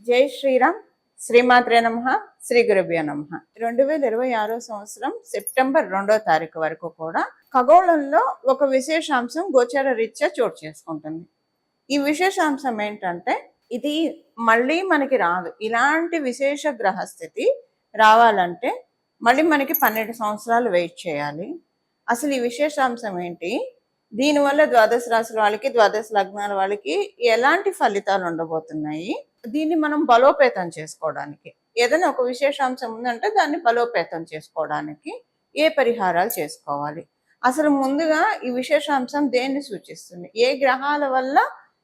జై శ్రీరామ్. శ్రీమాత్రే నమః. శ్రీ గురుభ్యో నమః. 2026 సంవత్సరం సెప్టెంబర్ 2వ తారీఖు వరకు కూడా ఖగోళంలో ఒక విశేషాంశం గోచర రీత్యా చోటు చేసుకుంటుంది. ఈ విశేషాంశం ఏంటంటే ఇది మళ్ళీ మనకి రాదు. ఇలాంటి విశేష గ్రహస్థితి రావాలంటే మళ్ళీ మనకి 12 సంవత్సరాలు వెయిట్ చేయాలి. అసలు ఈ విశేషాంశం ఏంటి, దీనివల్ల ద్వాదశ రాశుల వాళ్ళకి, ద్వాదశ లగ్నాల వాళ్ళకి ఎలాంటి ఫలితాలు ఉండబోతున్నాయి, దీన్ని మనం బలోపేతం చేసుకోవడానికి, ఏదైనా ఒక విశేషాంశం ఉందంటే దాన్ని బలోపేతం చేసుకోవడానికి ఏ పరిహారాలు చేసుకోవాలి, అసలు ముందుగా ఈ విశేషాంశం దేన్ని సూచిస్తుంది, ఏ గ్రహాల వల్ల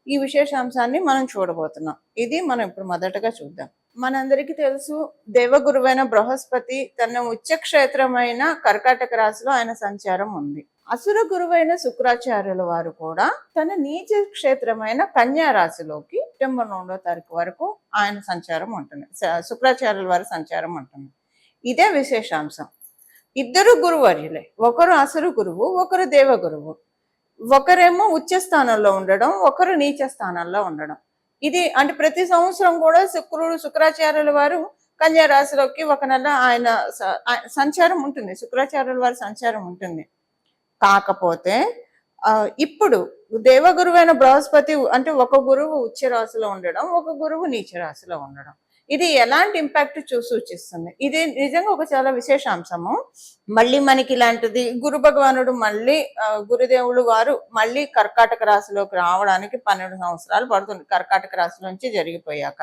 ఈ విశేషాంశాన్ని మనం చూడబోతున్నాం, ఇది మనం ఇప్పుడు మొదటగా చూద్దాం. మనందరికీ తెలుసు, దేవగురువైన బృహస్పతి తన ఉచ్చక్షేత్రమైన కర్కాటక రాశిలో ఆయన సంచారం ఉంది. అసుర గురువైన శుక్రాచార్యుల వారు కూడా తన నీచ క్షేత్రమైన కన్యా రాశిలోకి సెప్టెంబర్ 2వ తారీఖు వరకు ఆయన సంచారం ఉంటుంది, శుక్రాచార్యుల వారి సంచారం ఉంటుంది. ఇదే విశేషాంశం. ఇద్దరు గురువర్యులే, ఒకరు అసురు గురువు, ఒకరు దేవ గురువు. ఒకరేమో ఉచ్చ స్థానంలో ఉండడం, ఒకరు నీచ స్థానంలో ఉండడం. ఇది అంటే ప్రతి సంవత్సరం కూడా శుక్రాచార్యుల వారు కన్యా రాశిలోకి ఒక నెల ఆయన సంచారం ఉంటుంది, శుక్రాచార్యుల వారి సంచారం ఉంటుంది. కాకపోతే ఇప్పుడు దేవగురువైన బృహస్పతి అంటే ఒక గురువు ఉచ్చ రాశిలో ఉండడం, ఒక గురువు నీచ రాశిలో ఉండడం, ఇది ఎలాంటి ఇంపాక్ట్ సూచిస్తుంది. ఇది నిజంగా ఒక చాలా విశేషాంశము. మళ్ళీ మనకి ఇలాంటిది గురు భగవానుడు మళ్ళీ గురుదేవుడు వారు మళ్ళీ కర్కాటక రాశిలోకి రావడానికి 12 సంవత్సరాలు పడుతుంది. కర్కాటక రాశి నుంచి జరిగిపోయాక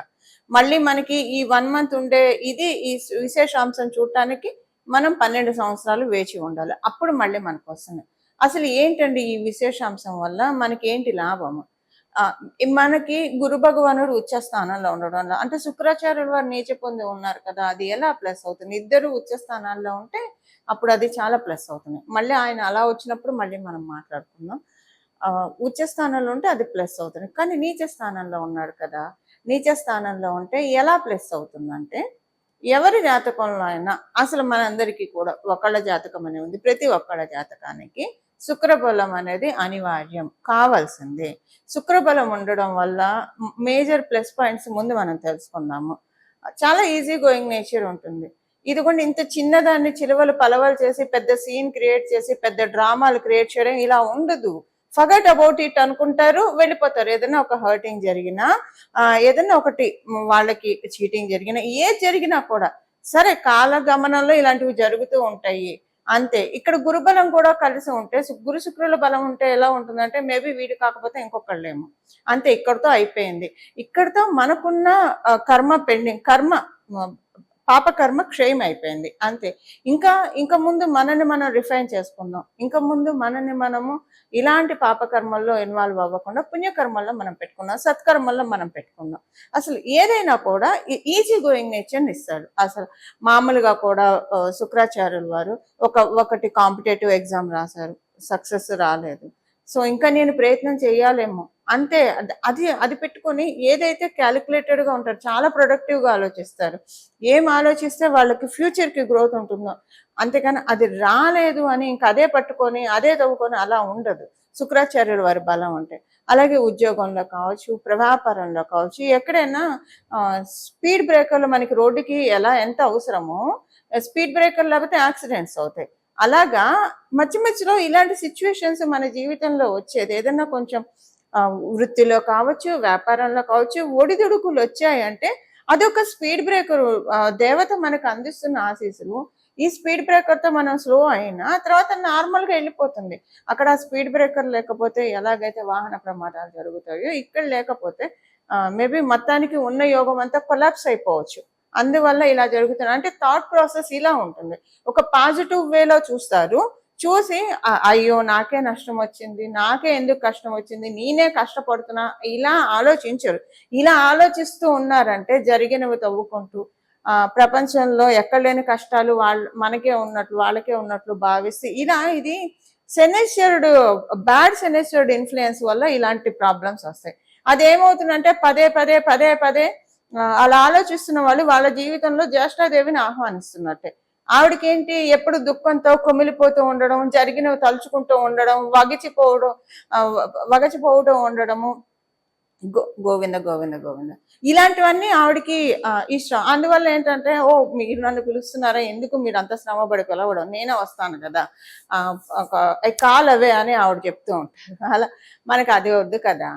మళ్ళీ మనకి ఈ 1 మంత్ ఉండే ఇది ఈ విశేషాంశం చూడటానికి మనం 12 సంవత్సరాలు వేచి ఉండాలి. అప్పుడు మళ్ళీ మనకు వస్తుంది. అసలు ఏంటండి ఈ విశేషాంశం వల్ల మనకి ఏంటి లాభము? మనకి గురు భగవానుడు ఉచ్చ స్థానంలో ఉండడం వల్ల, అంటే శుక్రాచార్యుల వారు నీచ పొంది ఉన్నారు కదా, అది ఎలా ప్లస్ అవుతుంది? ఇద్దరు ఉచ్చ స్థానాల్లో ఉంటే అప్పుడు అది చాలా ప్లస్ అవుతుంది. మళ్ళీ ఆయన అలా వచ్చినప్పుడు మళ్ళీ మనం మాట్లాడుకుందాం. ఉచ్చ స్థానంలో ఉంటే అది ప్లస్ అవుతుంది. కానీ నీచ స్థానంలో ఉన్నాడు కదా, నీచ స్థానంలో ఉంటే ఎలా ప్లస్ అవుతుందంటే, ఎవరి జాతకంలో అయినా అసలు మనందరికీ కూడా ఒకళ్ళ జాతకం అనేది ఉంది. ప్రతి ఒక్కళ్ళ జాతకానికి శుక్రబలం అనేది అనివార్యం, కావాల్సిందే. శుక్రబలం ఉండడం వల్ల మేజర్ ప్లస్ పాయింట్స్ ముందు మనం తెలుసుకుందాము. చాలా ఈజీ గోయింగ్ నేచర్ ఉంటుంది. ఇది కూడా ఇంత చిన్నదాన్ని చిలువలు పలవలు చేసి పెద్ద సీన్ క్రియేట్ చేసి పెద్ద డ్రామాలు క్రియేట్ చేయడం ఇలా ఉండదు. ఫర్గెట్ అబౌట్ ఇట్ అనుకుంటారు, వెళ్ళిపోతారు. ఏదైనా ఒక హర్టింగ్ జరిగినా, ఏదైనా ఒకటి వాళ్ళకి చీటింగ్ జరిగినా, ఏది జరిగినా కూడా సరే కాలగమనంలో ఇలాంటివి జరుగుతూ ఉంటాయి అంతే. ఇక్కడ గురుబలం కూడా కలిసి ఉంటే, గురు శుక్రుల బలం ఉంటే ఎలా ఉంటుందంటే, మేబీ వీడు కాకపోతే ఇంకొకళ్ళేమో, అంతే. ఇక్కడతో అయిపోయింది. ఇక్కడతో మనకున్న కర్మ పెండింగ్, పాపకర్మ క్షయం అయిపోయింది, అంతే. ఇంకా ముందు మనల్ని మనం రిఫైన్ చేసుకుందాం. ఇంకా ముందు మనల్ని మనము ఇలాంటి పాపకర్మల్లో ఇన్వాల్వ్ అవ్వకుండా పుణ్యకర్మల్లో మనం పెట్టుకుందాం, సత్కర్మల్లో మనం పెట్టుకుందాం. అసలు ఏదైనా కూడా ఈజీ గోయింగ్ నేచర్ని ఇస్తాడు. అసలు మామూలుగా కూడా శుక్రాచార్యుల వారు ఒకటి కాంపిటేటివ్ ఎగ్జామ్ రాశారు, సక్సెస్ రాలేదు. సో ఇంకా నేను ప్రయత్నం చేయాలేమో, అంతే. అది పెట్టుకొని ఏదైతే క్యాలిక్యులేటెడ్గా ఉంటారు, చాలా ప్రొడక్టివ్గా ఆలోచిస్తారు. ఏం ఆలోచిస్తే వాళ్ళకి ఫ్యూచర్కి గ్రోత్ ఉంటుందో, అంతేకాని అది రాలేదు అని ఇంకా అదే పట్టుకొని అదే తవ్వుకొని అలా ఉండదు శుక్రాచార్యుల వారి బలం ఉంటే. అలాగే ఉద్యోగంలో కావచ్చు, వ్యాపారంలో కావచ్చు, ఎక్కడైనా స్పీడ్ బ్రేకర్లు మనకి రోడ్డుకి ఎంత అవసరమో, స్పీడ్ బ్రేకర్ లేకపోతే యాక్సిడెంట్స్ అవుతాయి. అలాగా మధ్యలో ఇలాంటి సిచ్యువేషన్స్ మన జీవితంలో వచ్చేది. ఏదైనా కొంచెం వృత్తిలో కావచ్చు, వ్యాపారంలో కావచ్చు, ఒడిదుడుకులు వచ్చాయంటే అదొక స్పీడ్ బ్రేకర్. దేవత మనకు అందిస్తున్న ఆశీస్సులు. ఈ స్పీడ్ బ్రేకర్తో మనం స్లో అయినా తర్వాత నార్మల్గా వెళ్ళిపోతుంది. అక్కడ స్పీడ్ బ్రేకర్ లేకపోతే ఎలాగైతే వాహన ప్రమాదాలు జరుగుతాయో, ఇక్కడ లేకపోతే మేబీ మొత్తానికి ఉన్న యోగం అంతా కొలాప్స్ అయిపోవచ్చు. అందువల్ల ఇలా జరుగుతుంది. అంటే థాట్ ప్రాసెస్ ఇలా ఉంటుంది. ఒక పాజిటివ్ వేలో చూస్తారు, చూసి అయ్యో నాకే నష్టం వచ్చింది, నాకే ఎందుకు కష్టం వచ్చింది, నేనే కష్టపడుతున్నా, ఇలా ఆలోచించరు. ఇలా ఆలోచిస్తూ ఉన్నారంటే జరిగినవి తవ్వుకుంటూ ప్రపంచంలో ఎక్కడ లేని కష్టాలు మనకే ఉన్నట్లు వాళ్ళకే ఉన్నట్లు భావిస్తే ఇది శనేశ్వరుడు, బ్యాడ్ శనేశ్వరుడు ఇన్ఫ్లుయెన్స్ వల్ల ఇలాంటి ప్రాబ్లమ్స్ వస్తాయి. అదేమవుతుందంటే పదే పదే పదే పదే అలా ఆలోచిస్తున్న వాళ్ళు వాళ్ళ జీవితంలో జ్యేష్ఠాదేవిని ఆహ్వానిస్తున్నట్టే. ఆవిడకేంటి ఎప్పుడు దుఃఖంతో కుమిలిపోతూ ఉండడం, జరిగినవి తలుచుకుంటూ ఉండడం, వగచిపోవడం ఉండడము, గోవింద గోవింద గోవింద ఇలాంటివన్నీ ఆవిడకి ఇష్టం. అందువల్ల ఏంటంటే, ఓ మీరు నన్ను పిలుస్తున్నారా, ఎందుకు మీరు అంత శ్రమ పడి పిలవడం, నేనే వస్తాను కదా, ఒక కాల్ అవే అని ఆవిడ చెప్తూ ఉంటారు. అలా మనకి అది వద్దు కదా.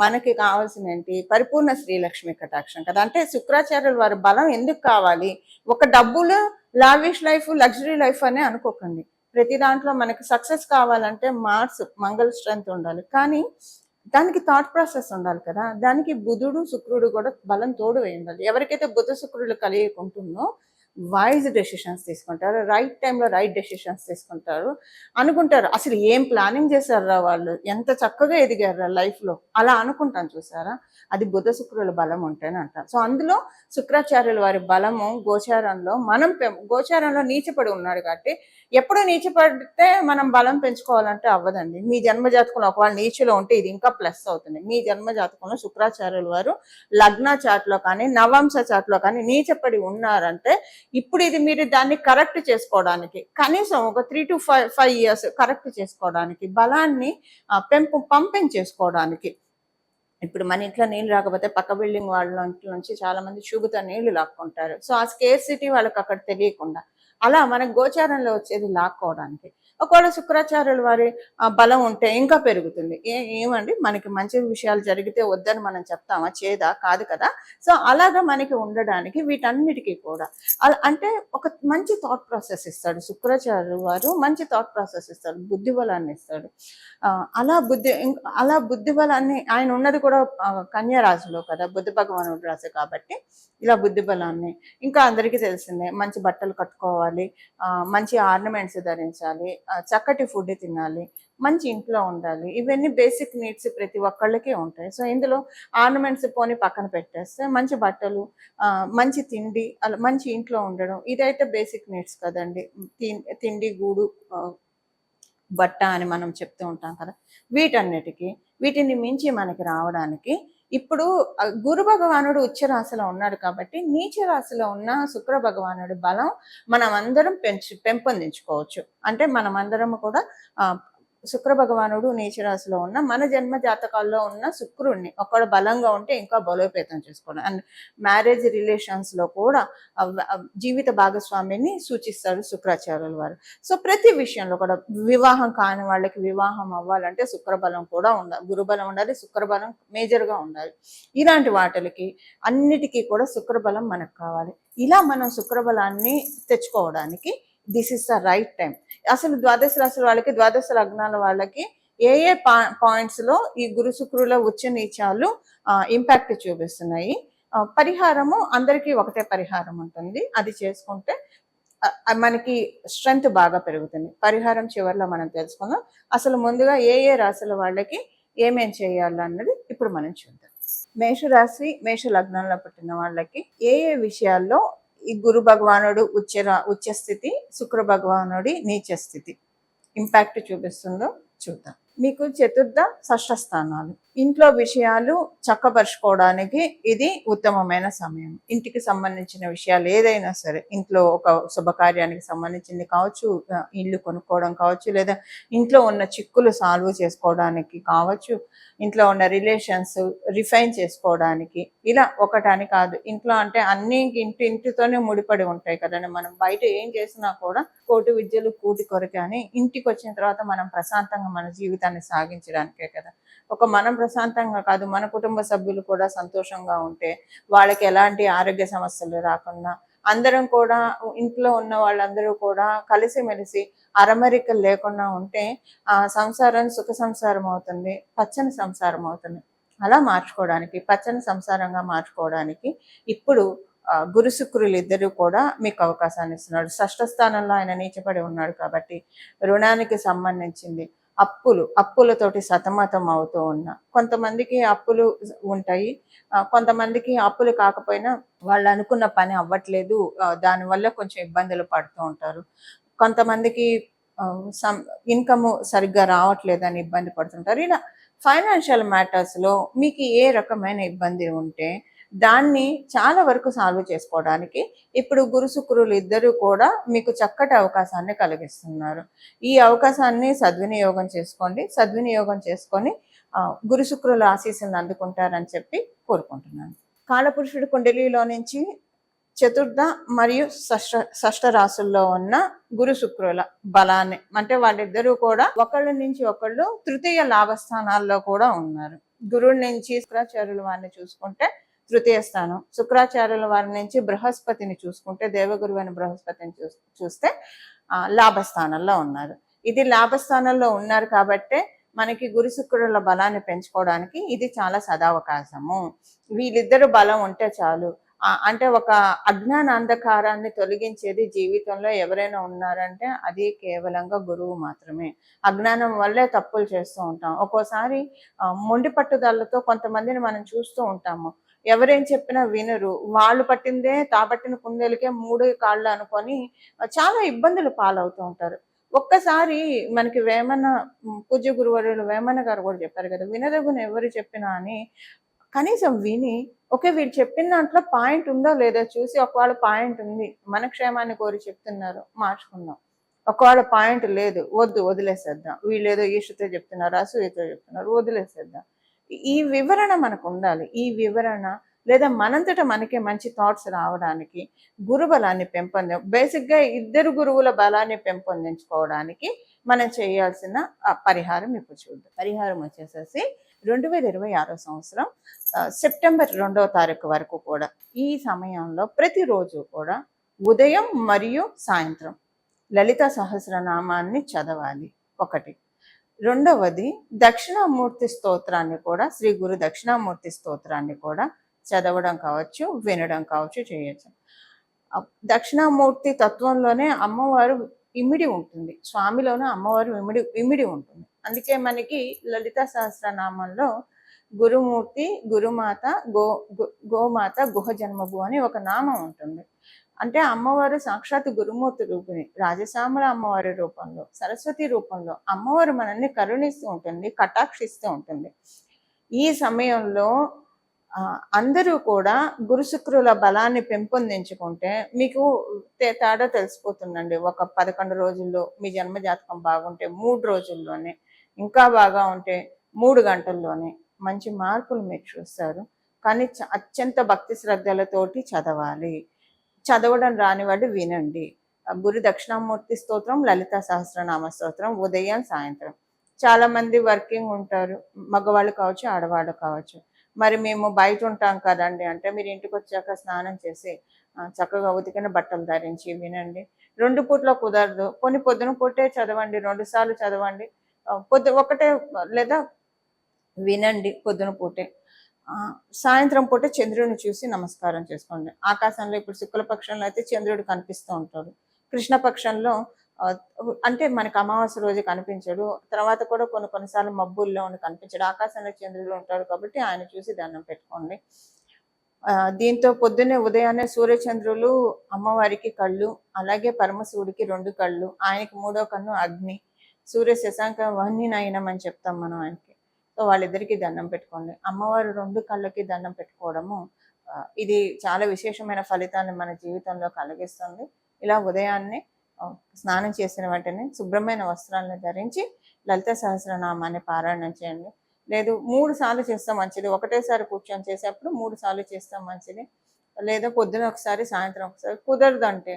మనకి కావాల్సిన ఏంటి, పరిపూర్ణ శ్రీలక్ష్మి కటాక్షం కదా. అంటే శుక్రాచార్యుల వారి బలం ఎందుకు కావాలి, ఒక డబ్బులు లావిష్ లైఫ్ లగ్జరీ లైఫ్ అనే అనుకోకండి. ప్రతి దాంట్లో మనకి సక్సెస్ కావాలంటే మార్స్ మంగళ స్ట్రెంత్ ఉండాలి, కానీ దానికి థాట్ ప్రాసెస్ ఉండాలి కదా. దానికి బుధుడు శుక్రుడు కూడా బలం తోడు వేయాలి. ఎవరికైతే బుధ శుక్రుడు కలిగి ఉంటుందో వైజ్ డెసిషన్స్ తీసుకుంటారు, రైట్ టైంలో రైట్ డెసిషన్స్ తీసుకుంటారు. అనుకుంటారు అసలు ఏం ప్లానింగ్ చేశారా వాళ్ళు, ఎంత చక్కగా ఎదిగారా లైఫ్లో, అలా అనుకుంటాను చూసారా. అది బుధ శుక్రుల బలం ఉంటేనే అంటారు. సో అందులో శుక్రాచార్యుల వారి బలము గోచారంలో, మనం గోచారంలో నీచపడి ఉన్నాడు కాబట్టి, ఎప్పుడు నీచపడితే మనం బలం పెంచుకోవాలంటే అవ్వదండి. మీ జన్మజాతకంలో ఒకవేళ నీచులో ఉంటే ఇది ఇంకా ప్లస్ అవుతుంది. మీ జన్మజాతకంలో శుక్రాచార్యుల వారు లగ్న చాట్లో కానీ నవంశ చాట్లో కానీ నీచపడి ఉన్నారంటే, ఇప్పుడు ఇది మీరు దాన్ని కరెక్ట్ చేసుకోవడానికి కనీసం ఒక 3 to 5 years కరెక్ట్ చేసుకోవడానికి, బలాన్ని పంపించేసుకోవడానికి. ఇప్పుడు మన ఇంట్లో నీళ్ళు రాకపోతే పక్క బిల్డింగ్ వాళ్ళ ఇంట్లో నుంచి చాలా మంది చూపుతో నీళ్లు లాక్కుంటారు. సో ఆ స్కేర్సిటీ వాళ్ళకి అక్కడ తెలియకుండా, అలా మన గోచారంలో వచ్చేది లాక్కోవడానికి. ఒకవేళ శుక్రాచార్యుల వారి బలం ఉంటే ఇంకా పెరుగుతుంది. ఏమండి, మనకి మంచి విషయాలు జరిగితే వద్దని మనం చెప్తామా, చేదా కాదు కదా. సో అలాగా మనకి ఉండడానికి వీటన్నిటికీ కూడా అంటే ఒక మంచి థాట్ ప్రాసెస్ ఇస్తాడు శుక్రాచార్యుల వారు, మంచి థాట్ ప్రాసెస్ ఇస్తాడు, బుద్ధి బలాన్ని ఇస్తాడు. అలా బుద్ధి బలాన్ని, ఆయన ఉన్నది కూడా కన్యా రాశిలో కదా, బుద్ధ భగవానుడు రాశి కాబట్టి ఇలా బుద్ధి బలాన్ని, ఇంకా అందరికీ తెలిసిందే మంచి బట్టలు కట్టుకోవాలి, మంచి ఆర్నమెంట్స్ ధరించాలి, చక్కటి ఫుడ్ తినాలి, మంచి ఇంట్లో ఉండాలి. ఇవన్నీ బేసిక్ నీడ్స్ ప్రతి ఒక్కళ్ళకి ఉంటాయి. సో ఇందులో ఆర్నమెంట్స్ పోని పక్కన పెట్టేస్తే మంచి బట్టలు, మంచి తిండి, అలా మంచి ఇంట్లో ఉండడం, ఇదైతే బేసిక్ నీడ్స్ కదండి. తిండి, గూడు, బట్ట అని మనం చెప్తూ ఉంటాం కదా. వీటిని మించి మనకి రావడానికి ఇప్పుడు గురు భగవానుడు ఉచ్చ రాశిలో ఉన్నాడు కాబట్టి, నీచ రాశిలో ఉన్న శుక్ర భగవానుడి బలం మనం అందరం పెంపొందించుకోవచ్చు. అంటే మనమందరం కూడా శుక్ర భగవానుడు నీచ రాశిలో ఉన్న మన జన్మ జాతకాల్లో ఉన్న శుక్రుడిని ఒకడు బలంగా ఉంటే ఇంకా బలోపేతం చేసుకోవడం. అండ్ మ్యారేజ్ రిలేషన్స్ లో కూడా జీవిత భాగస్వామిని సూచిస్తాడు శుక్రాచార్యుల వారు. సో ప్రతి విషయంలో కూడా, వివాహం కాని వాళ్ళకి వివాహం అవ్వాలంటే శుక్రబలం కూడా ఉండాలి, గురుబలం ఉండాలి, శుక్రబలం మేజర్గా ఉండాలి. ఇలాంటి వాటికి అన్నిటికీ కూడా శుక్రబలం మనకు కావాలి. ఇలా మనం శుక్రబలాన్ని తెచ్చుకోవడానికి this is the right time. అసలు ద్వాదశ రాశుల వాళ్ళకి, ద్వాదశ లగ్నాల వాళ్ళకి ఏ పాయింట్స్ లో ఈ గురు శుక్రుల ఉచ్చ నీచాలు ఇంపాక్ట్ చూపిస్తున్నాయి. పరిహారము అందరికీ ఒకటే పరిహారం ఉంటుంది, అది చేసుకుంటే మనకి స్ట్రెంగ్త్ బాగా పెరుగుతుంది. పరిహారం చివరిలో మనం తెలుసుకుందాం. అసలు ముందుగా ఏ రాశుల వాళ్ళకి ఏమేం చేయాలన్నది ఇప్పుడు మనం చూద్దాం. మేషరాశి, మేష లగ్నంలో పుట్టిన వాళ్ళకి ఏ విషయాల్లో ఈ గురు భగవానుడు ఉచ్చ స్థితి, శుక్ర భగవానుడి నీచ స్థితి ఇంపాక్ట్ చూపిస్తుందో చూద్దాం. మీకు చతుర్థ షష్ఠ స్థానాలు, ఇంట్లో విషయాలు చక్కపరుచుకోవడానికి ఇది ఉత్తమమైన సమయం. ఇంటికి సంబంధించిన విషయాలు ఏదైనా సరే, ఇంట్లో ఒక శుభకార్యానికి సంబంధించింది కావచ్చు, ఇల్లు కొనుక్కోవడం కావచ్చు, లేదా ఇంట్లో ఉన్న చిక్కులు సాల్వ్ చేసుకోవడానికి కావచ్చు, ఇంట్లో ఉన్న రిలేషన్స్ రిఫైన్ చేసుకోవడానికి, ఇలా ఒకటని కాదు. ఇంట్లో అంటే అన్ని ఇంటితోనే ముడిపడి ఉంటాయి కదండి. మనం బయట ఏం చేసినా కూడా కోటి విద్యలు కూటి కొరకే అని, ఇంటికి వచ్చిన తర్వాత మనం ప్రశాంతంగా మన జీవితాన్ని సాగించడానికే కదా. ఒక మనం ప్రశాంతంగా కాదు, మన కుటుంబ సభ్యులు కూడా సంతోషంగా ఉంటే, వాళ్ళకి ఎలాంటి ఆరోగ్య సమస్యలు రాకుండా, అందరం కూడా ఇంట్లో ఉన్న వాళ్ళందరూ కూడా కలిసిమెలిసి అరమరికలు లేకుండా ఉంటే ఆ సంసారం సుఖ సంసారం అవుతుంది, పచ్చని సంసారం అవుతుంది. అలా మార్చుకోవడానికి, పచ్చని సంసారంగా మార్చుకోవడానికి ఇప్పుడు గురు శుక్రులు ఇద్దరు కూడా మీకు అవకాశాన్ని ఇస్తున్నాడు. షష్ఠ స్థానంలో ఆయన నీచపడి ఉన్నాడు కాబట్టి రుణానికి సంబంధించింది, అప్పులతోటి సతమతం అవుతూ ఉన్నా, కొంతమందికి అప్పులు ఉంటాయి, కొంతమందికి అప్పులు కాకపోయినా వాళ్ళు అనుకున్న పని అవ్వట్లేదు, దానివల్ల కొంచెం ఇబ్బందులు పడుతూ ఉంటారు. కొంతమందికి ఇన్కమ్ సరిగ్గా రావట్లేదని ఇబ్బంది పడుతుంటారు. ఇలా ఫైనాన్షియల్ మ్యాటర్స్లో మీకు ఏ రకమైన ఇబ్బంది ఉంటే దాన్ని చాలా వరకు సాల్వ్ చేసుకోవడానికి ఇప్పుడు గురు శుక్రులు ఇద్దరు కూడా మీకు చక్కటి అవకాశాన్ని కలిగిస్తున్నారు. ఈ అవకాశాన్ని సద్వినియోగం చేసుకొని గురు శుక్రుల ఆశీస్సులను అందుకుంటారని చెప్పి కోరుకుంటున్నాను. కాలపురుషుడు కుండలిలో నుంచి చతుర్థ మరియు షష్ఠ రాసుల్లో ఉన్న గురు శుక్రుల బలాన్ని, అంటే వాళ్ళిద్దరూ కూడా ఒకళ్ళ నుంచి ఒకళ్ళు తృతీయ లాభస్థానాల్లో కూడా ఉన్నారు. గురువు నుంచి శుక్రాచార్యుల వారిని చూసుకుంటే తృతీయ స్థానం, శుక్రాచార్యుల వారి నుంచి బృహస్పతిని చూసుకుంటే దేవగురువు అయిన బృహస్పతిని చూస్తే లాభస్థానంలో ఉన్నారు. ఇది లాభస్థానంలో ఉన్నారు కాబట్టే మనకి గురు శుక్రుల బలాన్ని పెంచుకోవడానికి ఇది చాలా సదావకాశము. వీళ్ళిద్దరు బలం ఉంటే చాలు. అంటే ఒక అజ్ఞాన అంధకారాన్ని తొలగించేది జీవితంలో ఎవరైనా ఉన్నారంటే అది కేవలంగా గురువు మాత్రమే. అజ్ఞానం వల్లే తప్పులు చేస్తూ ఉంటాం. ఒక్కోసారి మొండి పట్టుదలతో కొంతమందిని మనం చూస్తూ ఉంటాము. ఎవరేం చెప్పినా వినరు. వాళ్ళు పట్టిందే తాబట్టిన కుందేలకే 3 కాళ్ళు అనుకొని చాలా ఇబ్బందులు పాలవుతూ ఉంటారు. ఒక్కసారి మనకి వేమన పూజ్య గురువర్యులు వేమన గారు కూడా చెప్పారు కదా, వినదగున ఎవరు చెప్పినా అని. కనీసం విని ఓకే వీళ్ళు చెప్పిన దాంట్లో పాయింట్ ఉందో లేదో చూసి, ఒకవేళ పాయింట్ ఉంది, మన క్షేమాన్ని కోరి చెప్తున్నారు, మార్చుకుందాం. ఒకవేళ పాయింట్ లేదు, వదిలేసేద్దాం. వీళ్ళు ఏదో ఈషతో చెప్తున్నారు, అసూయతో చెప్తున్నారు, వదిలేసేద్దాం. ఈ వివరణ మనకు ఉండాలి. ఈ వివరణ లేదా మనంతట మనకే మంచి థాట్స్ రావడానికి గురు బలాన్ని బేసిక్గా ఇద్దరు గురువుల బలాన్ని పెంపొందించుకోవడానికి మనం చేయాల్సిన పరిహారం ఇప్పుడు చూద్దాం. పరిహారం వచ్చేసేసి 2026 సంవత్సరం సెప్టెంబర్ 2వ తారీఖు వరకు కూడా ఈ సమయంలో ప్రతిరోజు కూడా ఉదయం మరియు సాయంత్రం లలిత సహస్రనామాన్ని చదవాలి. ఒకటి. రెండవది దక్షిణామూర్తి స్తోత్రాన్ని కూడా, శ్రీ గురు దక్షిణామూర్తి స్తోత్రాన్ని కూడా చదవడం కావచ్చు, వినడం కావచ్చు, చేయొచ్చు. దక్షిణామూర్తి తత్వంలోనే అమ్మవారు ఇమిడి ఉంటుంది, స్వామిలోనే అమ్మవారు ఇమిడి ఉంటుంది. అందుకే మనకి లలిత సహస్రనామంలో గురుమూర్తి, గురుమాత, గోమాత, గుహ జన్మభు అని ఒక నామం ఉంటుంది. అంటే అమ్మవారు సాక్షాత్ గురుమూర్తి రూపిణి, రాజశ్యామల అమ్మవారి రూపంలో, సరస్వతి రూపంలో అమ్మవారు మనల్ని కరుణిస్తూ ఉంటుంది, కటాక్షిస్తూ ఉంటుంది. ఈ సమయంలో అందరూ కూడా గురు శుక్రుల బలాన్ని పెంపొందించుకుంటే మీకు తేడా తెలిసిపోతుందండి. ఒక 11 రోజుల్లో మీ జన్మజాతకం బాగుంటే 3 రోజుల్లోనే, ఇంకా బాగా ఉంటే 3 గంటల్లోనే మంచి మార్పులు మీరు చూస్తారు. కానీ అత్యంత భక్తి శ్రద్ధలతోటి చదవాలి. చదవడం రాని వాడు వినండి. గురు దక్షిణామూర్తి స్తోత్రం, లలిత సహస్రనామ స్తోత్రం ఉదయం సాయంత్రం. చాలా మంది వర్కింగ్ ఉంటారు, మగవాళ్ళు కావచ్చు, ఆడవాళ్ళు కావచ్చు. మరి మేము బయట ఉంటాం కదండి అంటే మీరు ఇంటికి వచ్చాక స్నానం చేసి చక్కగా ఉతికిన బట్టలు ధరించి వినండి. 2 పూట్ల కుదరదు, పొద్దున పూటే చదవండి, 2 సార్లు చదవండి. ఒకటే లేదా వినండి పొద్దున పూటే. సాయంత్రం పూట చంద్రుడిని చూసి నమస్కారం చేసుకోండి. ఆకాశంలో ఇప్పుడు శుక్లపక్షంలో అయితే చంద్రుడు కనిపిస్తూ ఉంటాడు. కృష్ణపక్షంలో అంటే మనకు అమావాస్య రోజు కనిపించడు, తర్వాత కూడా కొన్నిసార్లు మబ్బుల్లో కనిపించడు. ఆకాశంలో చంద్రుడు ఉంటాడు కాబట్టి ఆయన చూసి దండం పెట్టుకోండి. దీంతో పొద్దున్నే ఉదయాన్నే సూర్యచంద్రులు అమ్మవారికి కళ్ళు, అలాగే పరమశివుడికి 2 కళ్ళు, ఆయనకి 3వ కన్ను అగ్ని, సూర్య శశాంక వహ్ని నయనం అని చెప్తాం మనం ఆయనకి. సో వాళ్ళిద్దరికీ దండం పెట్టుకోండి. అమ్మవారు 2 కళ్ళకి దండం పెట్టుకోవడము ఇది చాలా విశేషమైన ఫలితాన్ని మన జీవితంలో కలిగిస్తుంది. ఇలా ఉదయాన్నే స్నానం చేసిన వెంటనే శుభ్రమైన వస్త్రాలను ధరించి లలిత సహస్రనామాన్ని పారాయణం చేయండి. లేదు 3 సార్లు చేస్తాం మంచిది. ఒకటేసారి కూర్చొని చేసేప్పుడు 3 సార్లు చేస్తాం మంచిది. లేదా పొద్దున ఒకసారి, సాయంత్రం ఒకసారి. కుదరదంటే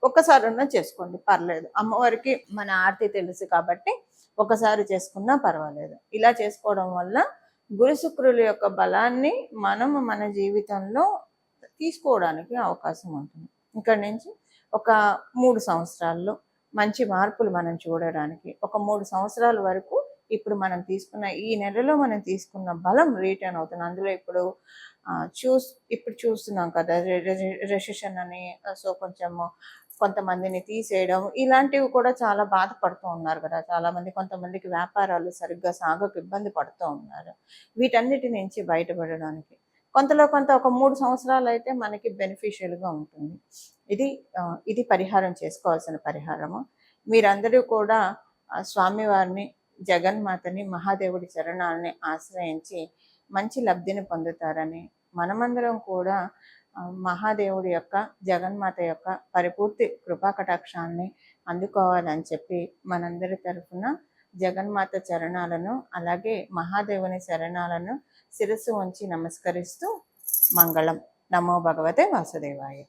ఒక్కసారన్నా చేసుకోండి, పర్లేదు. అమ్మవారికి మన ఆర్తి తెలుసు కాబట్టి ఒకసారి చేసుకున్నా పర్వాలేదు. ఇలా చేసుకోవడం వల్ల గురు శుక్రుల యొక్క బలాన్ని మనం మన జీవితంలో తీసుకోవడానికి అవకాశం ఉంటుంది. ఇక్కడి నుంచి ఒక 3 సంవత్సరాల్లో మంచి మార్పులు మనం చూడడానికి, ఒక 3 సంవత్సరాల వరకు ఇప్పుడు మనం తీసుకున్న ఈ నెలలో మనం తీసుకున్న బలం రిటర్న్ అవుతుంది. అందులో ఇప్పుడు చూస్తున్నాం కదా రెసిషన్ అని. సో కొంతమందిని తీసేయడం ఇలాంటివి కూడా చాలా బాధపడుతూ ఉన్నారు కదా చాలా మంది. కొంతమందికి వ్యాపారాలు సరిగ్గా సాగక ఇబ్బంది పడుతూ ఉన్నారు. వీటన్నిటి నుంచి బయటపడడానికి కొంత ఒక 3 సంవత్సరాలు అయితే మనకి బెనిఫిషియల్గా ఉంటుంది. ఇది పరిహారం చేసుకోవాల్సిన పరిహారము. మీరందరూ కూడా స్వామివారిని, జగన్మాతని, మహాదేవుడి చరణాలని ఆశ్రయించి మంచి లబ్ధిని పొందుతారని, మనమందరం కూడా మహాదేవుడి యొక్క, జగన్మాత యొక్క పరిపూర్తి కృపాకటాక్షాన్ని అందుకోవాలని చెప్పి మనందరి తరఫున జగన్మాత చరణాలను అలాగే మహాదేవుని శరణాలను శిరస్సు ఉంచి నమస్కరిస్తూ మంగళం. నమో భగవతే వాసుదేవాయ.